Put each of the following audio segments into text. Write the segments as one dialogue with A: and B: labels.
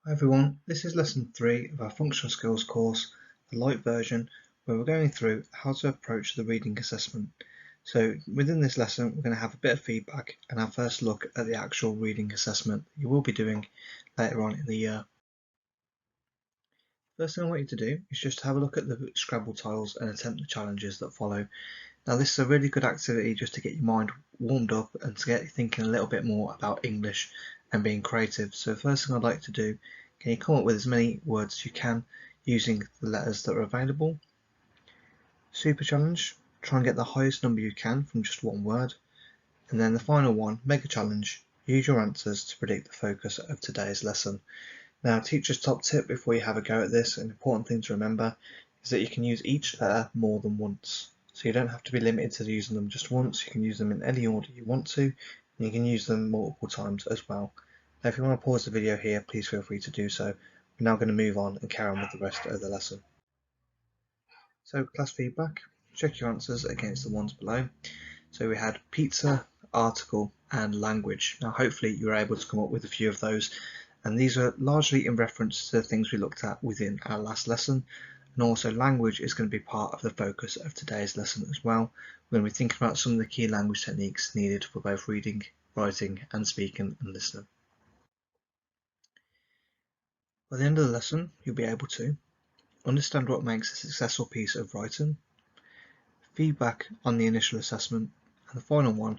A: Hi everyone, this is lesson 3 of our functional skills course, the light version, where we're going through how to approach the reading assessment. So within this lesson we're going to have a bit of feedback and our first look at the actual reading assessment you will be doing later on in the year. First thing I want you to do is just have a look at the Scrabble tiles and attempt the challenges that follow. Now this is a really good activity just to get your mind warmed up and to get you thinking a little bit more about English and being creative. So first thing I'd like to do, can you come up with as many words as you can using the letters that are available. Super challenge, try and get the highest number you can from just one word. And then the final one, mega challenge, use your answers to predict the focus of today's lesson. Now, teacher's top tip before you have a go at this, an important thing to remember is that you can use each letter more than once. So you don't have to be limited to using them just once, you can use them in any order you want to, and you can use them multiple times as well. Now if you want to pause the video here, please feel free to do so. We're now going to move on and carry on with the rest of the lesson. So class feedback, check your answers against the ones below. So we had pizza, article and language. Now hopefully you were able to come up with a few of those, and these are largely in reference to the things we looked at within our last lesson, and also language is going to be part of the focus of today's lesson as well. We're going to be thinking about some of the key language techniques needed for both reading, writing and speaking and listening. By the end of the lesson you'll be able to understand what makes a successful piece of writing, feedback on the initial assessment, and the final one,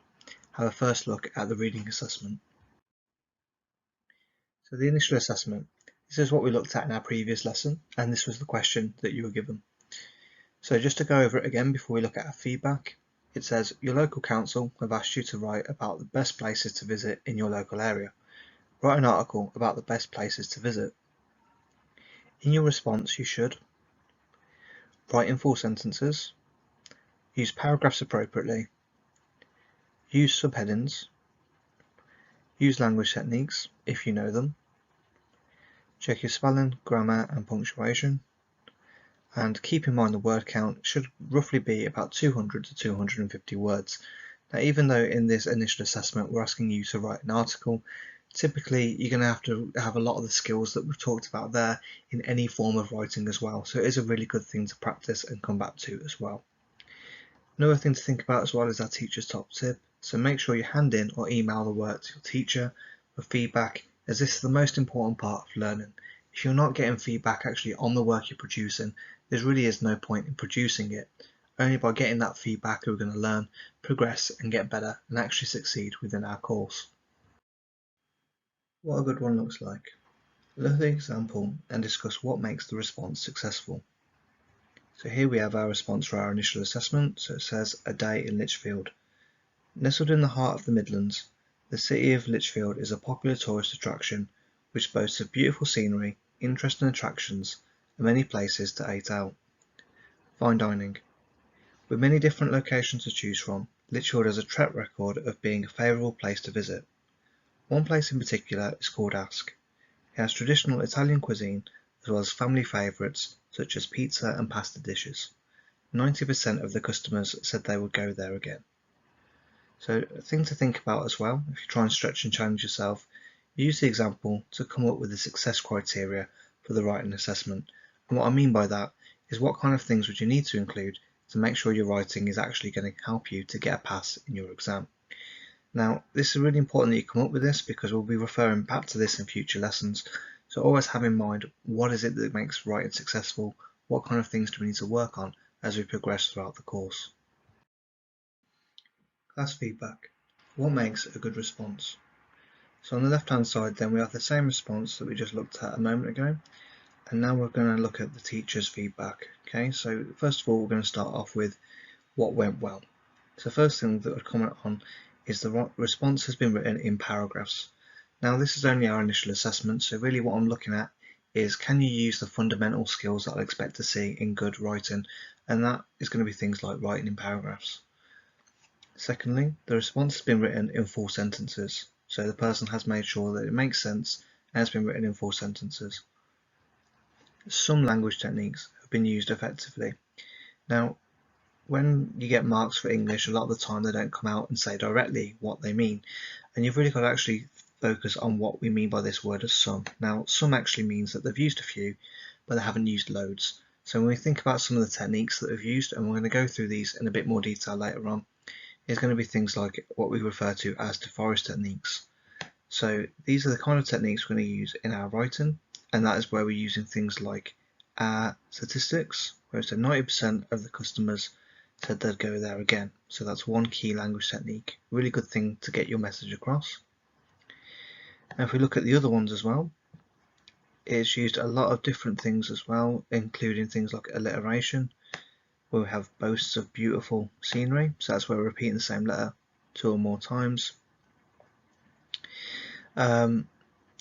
A: have a first look at the reading assessment. So the initial assessment, this is what we looked at in our previous lesson, and this was the question that you were given. So just to go over it again before we look at our feedback, it says your local council have asked you to write about the best places to visit in your local area. Write an article about the best places to visit. In your response you should write in full sentences, use paragraphs appropriately, use subheadings, use language techniques if you know them, check your spelling, grammar and punctuation, and keep in mind the word count should roughly be about 200 to 250 words. Now even though in this initial assessment we're asking you to write an article, typically you're going to have a lot of the skills that we've talked about there in any form of writing as well, so it is a really good thing to practice and come back to as well. Another thing to think about as well is our teacher's top tip, so make sure you hand in or email the work to your teacher for feedback, as this is the most important part of learning. If you're not getting feedback actually on the work you're producing, there really is no point in producing it. Only by getting that feedback are we going to learn, progress and get better and actually succeed within our course. What a good one looks like. Look at the example and discuss what makes the response successful. So here we have our response for our initial assessment. So it says a day in Lichfield. Nestled in the heart of the Midlands, the city of Lichfield is a popular tourist attraction which boasts of beautiful scenery, interesting attractions and many places to eat out. Fine dining. With many different locations to choose from, Lichfield has a track record of being a favourable place to visit. One place in particular is called Ask. It has traditional Italian cuisine as well as family favourites such as pizza and pasta dishes. 90% of the customers said they would go there again. So a thing to think about as well, if you try and stretch and challenge yourself, use the example to come up with the success criteria for the writing assessment. And what I mean by that is what kind of things would you need to include to make sure your writing is actually going to help you to get a pass in your exam. Now this is really important that you come up with this because we'll be referring back to this in future lessons, so always have in mind what is it that makes writing successful, what kind of things do we need to work on as we progress throughout the course. Class feedback. What makes a good response? So on the left hand side then we have the same response that we just looked at a moment ago, and now we're going to look at the teacher's feedback. Okay, so first of all we're going to start off with what went well. So first thing that I'd comment on is the response has been written in paragraphs. Now this is only our initial assessment, so really what I'm looking at is can you use the fundamental skills that I'd expect to see in good writing, and that is going to be things like writing in paragraphs. Secondly, the response has been written in full sentences, so the person has made sure that it makes sense and has been written in full sentences. Some language techniques have been used effectively. Now when you get marks for English, a lot of the time they don't come out and say directly what they mean, and you've really got to actually focus on what we mean by this word as some. Now, some actually means that they've used a few, but they haven't used loads. So when we think about some of the techniques that we've used, and we're going to go through these in a bit more detail later on, is going to be things like what we refer to as deforest techniques. So these are the kind of techniques we're going to use in our writing, and that is where we're using things like our statistics, where it's 90% of the customers said they'd go there again. So that's one key language technique, really good thing to get your message across. And if we look at the other ones as well, it's used a lot of different things as well, including things like alliteration, where we have boasts of beautiful scenery, so that's where we're repeating the same letter 2 or more times. It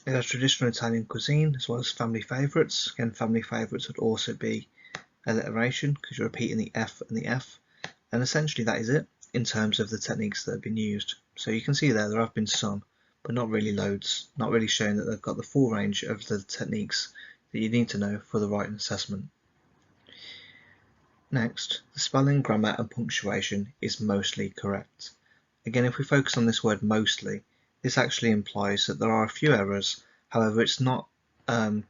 A: has traditional Italian cuisine as well as family favourites. Again, family favourites would also be alliteration because you're repeating the F and the F. And essentially that is it in terms of the techniques that have been used. So you can see there have been some, but not really loads, not really showing that they've got the full range of the techniques that you need to know for the writing assessment. Next, the spelling, grammar and punctuation is mostly correct. Again, if we focus on this word mostly, this actually implies that there are a few errors, however it's not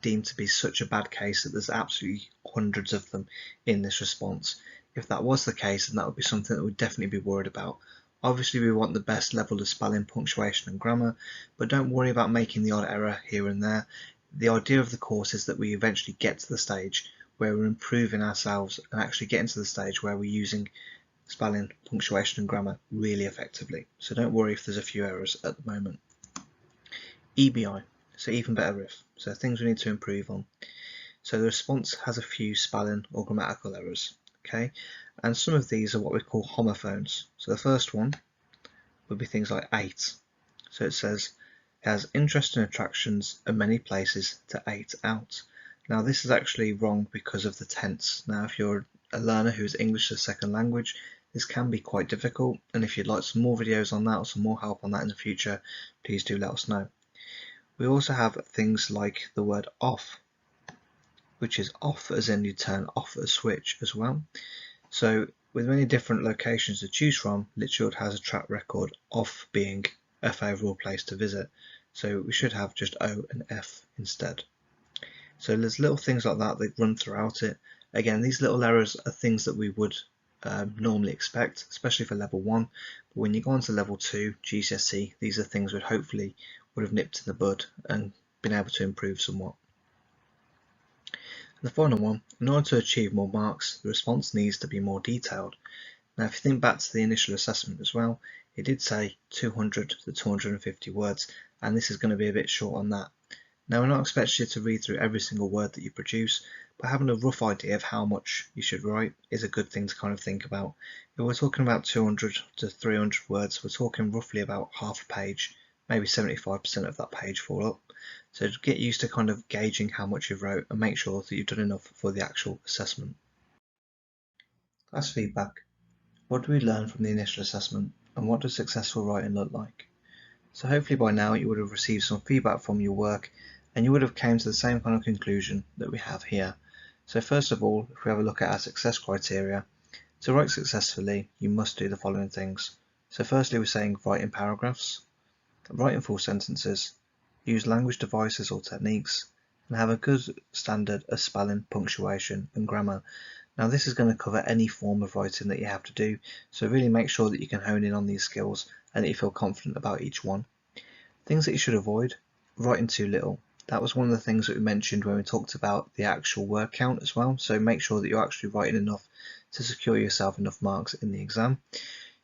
A: deemed to be such a bad case that there's absolutely hundreds of them in this response. If that was the case, then that would be something that we'd definitely be worried about. Obviously we want the best level of spelling, punctuation and grammar, but don't worry about making the odd error here and there. The idea of the course is that we eventually get to the stage where we're improving ourselves and actually getting to the stage where we're using spelling, punctuation and grammar really effectively. So don't worry if there's a few errors at the moment. EBI, so even better if, so things we need to improve on. So the response has a few spelling or grammatical errors, okay? And some of these are what we call homophones. So the first one would be things like ate. So it says, has interesting attractions and many places to ate out. Now this is actually wrong because of the tense. Now if you're a learner who is English as a second language, this can be quite difficult, and if you'd like some more videos on that or some more help on that in the future, please do let us know. We also have things like the word off, which is off as in you turn off a switch as well. So with many different locations to choose from, Lichfield has a track record of being a favourable place to visit. So we should have just O and F instead. So there's little things like that that run throughout it. Again, these little errors are things that we would normally expect, especially for level 1. But when you go on to level 2, GCSE, these are things that hopefully would have nipped in the bud and been able to improve somewhat. And the final one, in order to achieve more marks, the response needs to be more detailed. Now if you think back to the initial assessment as well, it did say 200 to 250 words, and this is going to be a bit short on that. Now we're not expecting you to read through every single word that you produce, but having a rough idea of how much you should write is a good thing to kind of think about. If we're talking about 200 to 300 words, we're talking roughly about half a page, maybe 75% of that page full up. So get used to kind of gauging how much you've wrote and make sure that you've done enough for the actual assessment. Class feedback. What do we learn from the initial assessment, and what does successful writing look like? So hopefully by now you would have received some feedback from your work, and you would have came to the same kind of conclusion that we have here. So first of all, if we have a look at our success criteria, to write successfully you must do the following things. So firstly we're saying write in paragraphs, write in full sentences, use language devices or techniques, and have a good standard of spelling, punctuation and grammar. Now this is going to cover any form of writing that you have to do, so really make sure that you can hone in on these skills and that you feel confident about each one. Things that you should avoid: writing too little. That was one of the things that we mentioned when we talked about the actual word count as well, so make sure that you're actually writing enough to secure yourself enough marks in the exam.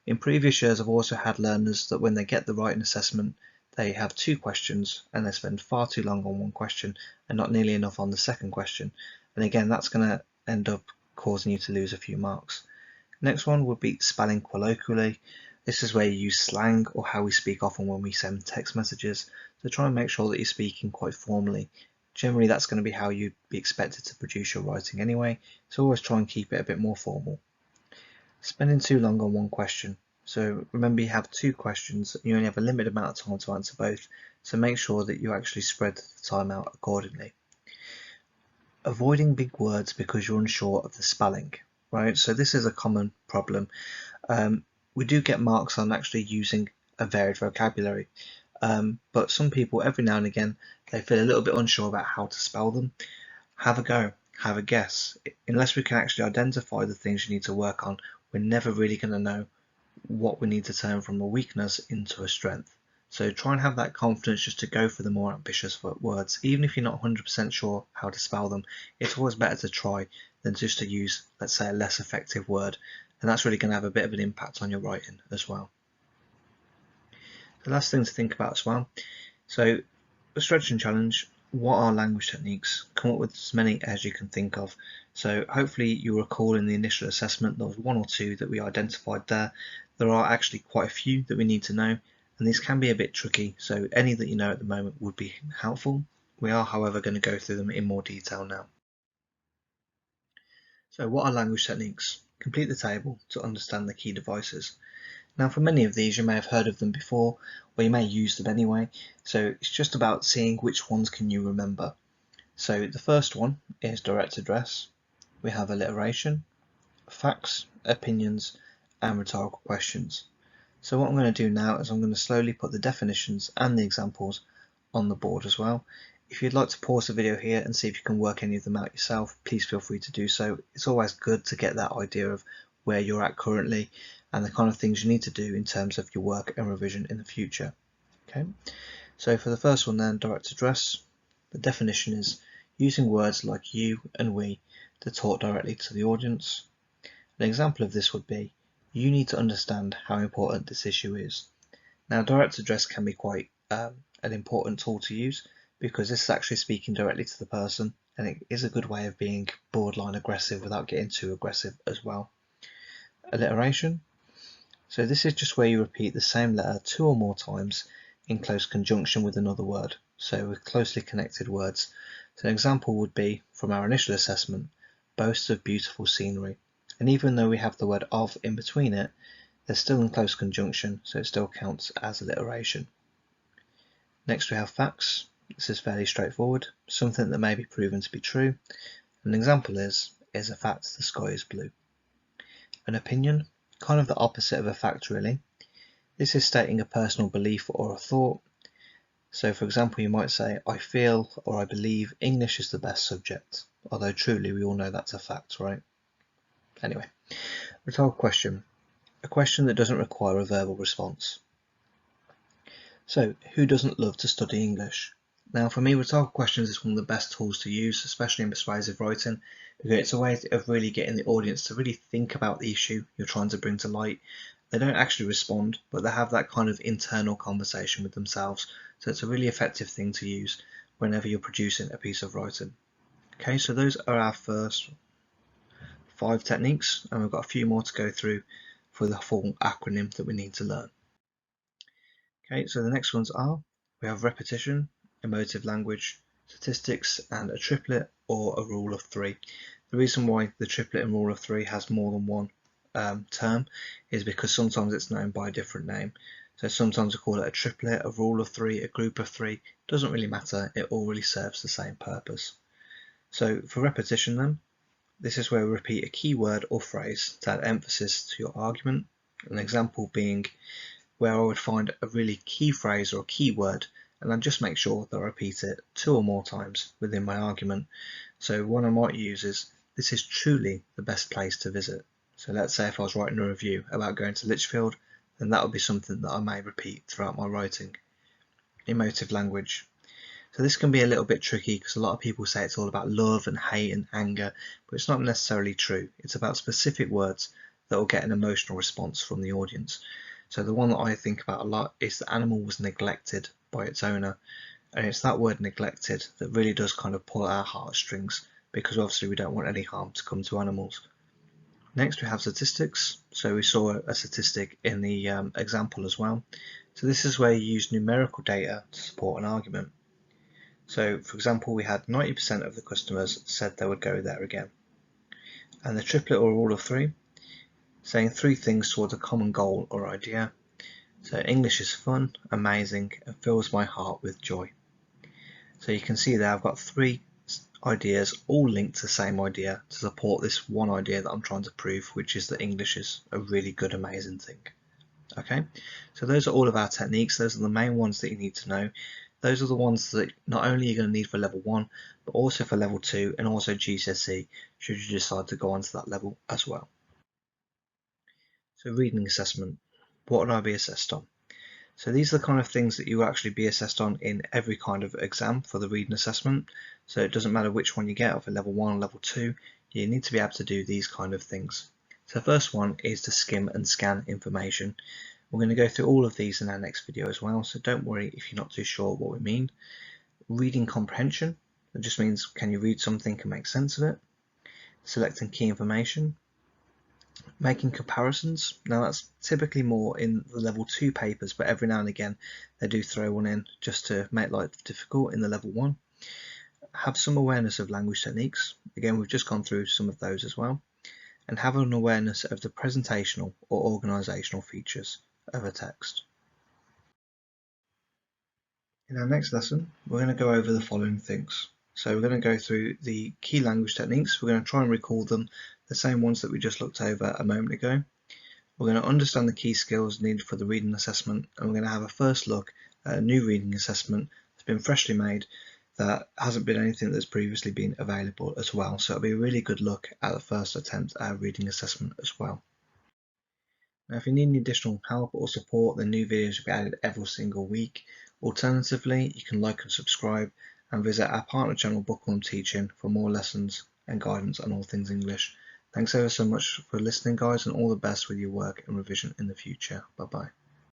A: In previous years I've also had learners that when they get the writing assessment they have 2 questions and they spend far too long on one question and not nearly enough on the second question, and again that's going to end up causing you to lose a few marks. Next one would be spelling colloquially. This is where you use slang or how we speak often when we send text messages, so try and make sure that you're speaking quite formally. Generally that's going to be how you'd be expected to produce your writing anyway, so always try and keep it a bit more formal. Spending too long on one question. So remember you have 2 questions and you only have a limited amount of time to answer both, so make sure that you actually spread the time out accordingly. Avoiding big words because you're unsure of the spelling, right? So this is a common problem. We do get marks on actually using a varied vocabulary. but some people every now and again they feel a little bit unsure about how to spell them. Have a go, have a guess. Unless we can actually identify the things you need to work on, we're never really going to know what we need to turn from a weakness into a strength. So try and have that confidence just to go for the more ambitious words. Even if you're not 100% sure how to spell them, it's always better to try than just to use, let's say, a less effective word. And that's really going to have a bit of an impact on your writing as well. The last thing to think about as well. So the stretching challenge, what are language techniques? Come up with as many as you can think of. So hopefully you recall in the initial assessment there was one or two that we identified there. There are actually quite a few that we need to know, and these can be a bit tricky, so any that you know at the moment would be helpful. We are, however, going to go through them in more detail now. So what are language techniques? Complete the table to understand the key devices. Now for many of these you may have heard of them before, or you may use them anyway, so it's just about seeing which ones can you remember. So the first one is direct address. We have alliteration, facts, opinions, and rhetorical questions. So what I'm going to do now is I'm going to slowly put the definitions and the examples on the board as well. If you'd like to pause the video here and see if you can work any of them out yourself, please feel free to do so. It's always good to get that idea of where you're at currently and the kind of things you need to do in terms of your work and revision in the future. Okay, so for the first one then, direct address, the definition is using words like you and we to talk directly to the audience. An example of this would be, you need to understand how important this issue is. Now direct address can be quite an important tool to use because this is actually speaking directly to the person, and it is a good way of being borderline aggressive without getting too aggressive as well. Alliteration. So this is just where you repeat the same letter 2 or more times in close conjunction with another word, so with closely connected words. So an example would be from our initial assessment, boasts of beautiful scenery. And even though we have the word of in between it, they're still in close conjunction, so it still counts as alliteration. Next we have facts. This is fairly straightforward, something that may be proven to be true. An example is a fact the sky is blue. An opinion, kind of the opposite of a fact really. This is stating a personal belief or a thought. So for example you might say, I feel or I believe English is the best subject, although truly we all know that's a fact, right? Anyway, rhetorical question, a question that doesn't require a verbal response. So, who doesn't love to study English? Now for me, rhetorical questions is one of the best tools to use, especially in persuasive writing, because it's a way of really getting the audience to really think about the issue you're trying to bring to light. They don't actually respond, but they have that kind of internal conversation with themselves, so it's a really effective thing to use whenever you're producing a piece of writing. Okay, so those are our first 5 techniques, and we've got a few more to go through for the full acronym that we need to learn. Okay, so the next ones are, we have repetition, emotive language, statistics, and a triplet or a rule of 3. The reason why the triplet and rule of 3 has more than one term is because sometimes it's known by a different name. So sometimes we call it a triplet, a rule of 3, a group of 3. Doesn't really matter, it all really serves the same purpose. So for repetition then, this is where we repeat a key word or phrase to add emphasis to your argument. An example being where I would find a really key phrase or a key word, and I'd just make sure that I repeat it 2 or more times within my argument. So one I might use is, this is truly the best place to visit. So let's say if I was writing a review about going to Lichfield, then that would be something that I may repeat throughout my writing. Emotive language. So this can be a little bit tricky because a lot of people say it's all about love and hate and anger, but it's not necessarily true. It's about specific words that will get an emotional response from the audience. So the one that I think about a lot is the animal was neglected by its owner, and it's that word neglected that really does kind of pull at our heartstrings, because obviously we don't want any harm to come to animals. Next we have statistics. So we saw a statistic in the example as well. So this is where you use numerical data to support an argument. So for example, we had 90% of the customers said they would go there again. And the triplet or rule of 3, saying 3 things towards a common goal or idea. So English is fun, amazing, and fills my heart with joy. So you can see there I've got 3 ideas all linked to the same idea to support this one idea that I'm trying to prove, which is that English is a really good, amazing thing. Okay, so those are all of our techniques. Those are the main ones that you need to know. Those are the ones that not only you're going to need for level 1, but also for level 2 and also GCSE should you decide to go on to that level as well. So reading assessment, what would I be assessed on? So these are the kind of things that you will actually be assessed on in every kind of exam for the reading assessment. So it doesn't matter which one you get, for level 1 or level 2, you need to be able to do these kind of things. So the first one is to skim and scan information. We're going to go through all of these in our next video as well, so don't worry if you're not too sure what we mean. Reading comprehension, that just means can you read something and make sense of it. Selecting key information. Making comparisons, now that's typically more in the level 2 papers, but every now and again they do throw one in just to make life difficult in the level 1. Have some awareness of language techniques, again we've just gone through some of those as well, and have an awareness of the presentational or organisational features of a text. In our next lesson, we're going to go over the following things. So we're going to go through the key language techniques. We're going to try and recall them, the same ones that we just looked over a moment ago. We're going to understand the key skills needed for the reading assessment, and we're going to have a first look at a new reading assessment that's been freshly made that hasn't been anything that's previously been available as well. So it'll be a really good look at the first attempt at a reading assessment as well. Now, if you need any additional help or support, then new videos will be added every single week. Alternatively, you can like and subscribe and visit our partner channel Bookworm Teaching for more lessons and guidance on all things English. Thanks ever so much for listening, guys, and all the best with your work and revision in the future. Bye bye.